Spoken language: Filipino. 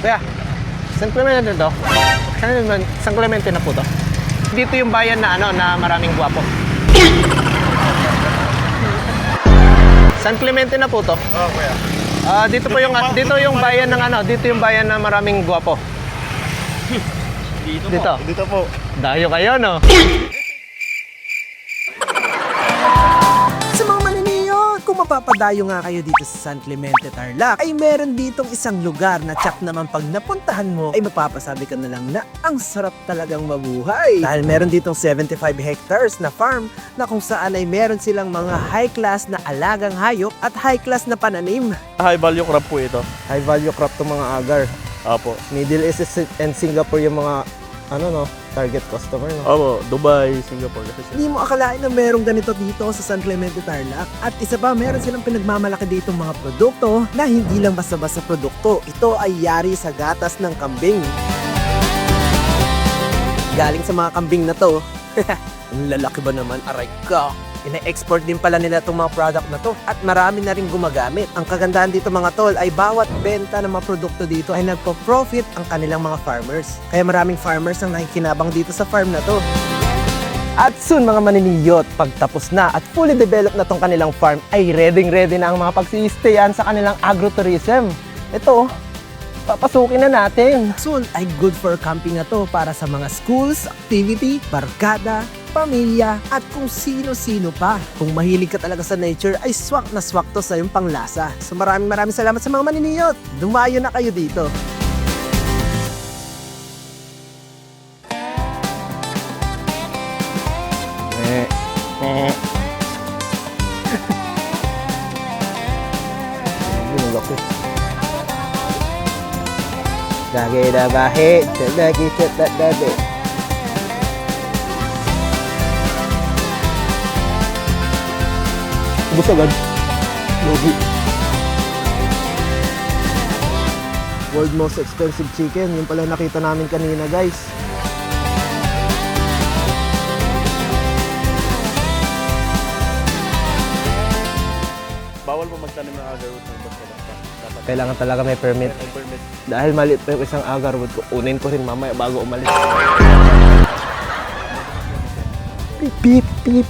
Kuya, San Clemente to? San Clemente na po to? Dito yung bayan na ano, na maraming gwapo. San Clemente na po to? Oo, kuya. Dito po yung dito yung bayan ng ano, dito yung bayan na maraming gwapo. Dito. Dito po. Dayo kayo, no? Sa mga maniniyo, kung mapapadayo nga kayo dito sa San Clemente, Tarlac, ay meron ditong isang lugar na tsak naman pag napuntahan mo, ay mapapasabi ka na lang na ang sarap talagang mabuhay. Dahil meron ditong 75 hectares na farm na kung saan ay meron silang mga high class na alagang hayop at high class na pananim. High value crop po ito. High value crop to mga agar. Opo. Middle East and Singapore yung mga ano no, target customer no. Opo, Dubai, Singapore kasi sila. Hindi mo akalain na merong ganito dito sa San Clemente, Tarlac. At isa pa, meron silang pinagmamalaki dito mga produkto na hindi lang basta-basta produkto. Ito ay yari sa gatas ng kambing. Galing sa mga kambing na to, ang lalaki ba naman, aray ka. Ina-export din pala nila itong mga product na to at marami na rin gumagamit. Ang kagandahan dito mga tol ay bawat benta ng mga produkto dito ay nagpo-profit ang kanilang mga farmers. Kaya maraming farmers ang nakikinabang dito sa farm na to. At soon mga maniniyot, pagtapos na at fully developed na tong kanilang farm ay ready na ang mga pagsistayan sa kanilang agrotourism. Ito, papasukin na natin. Soon ay good for camping na to para sa mga schools, activity, barkada, pamilya, at kung sino-sino pa. Kung mahilig ka talaga sa nature, ay swak na swak to sa iyong panglasa. So maraming salamat sa mga maniniyot. Dumayo na kayo dito. Lagi na bahe, lagi sa dade. Ubus agad. Logi. World most expensive chicken. Yung pala nakita namin kanina, guys. Bawal po magtanim ng agarwood ng basta dapat. Kailangan talaga may permit. May permit. Dahil maliit pa yung isang agarwood ko, unin ko rin mamaya bago umalis. Pip, pip, pip.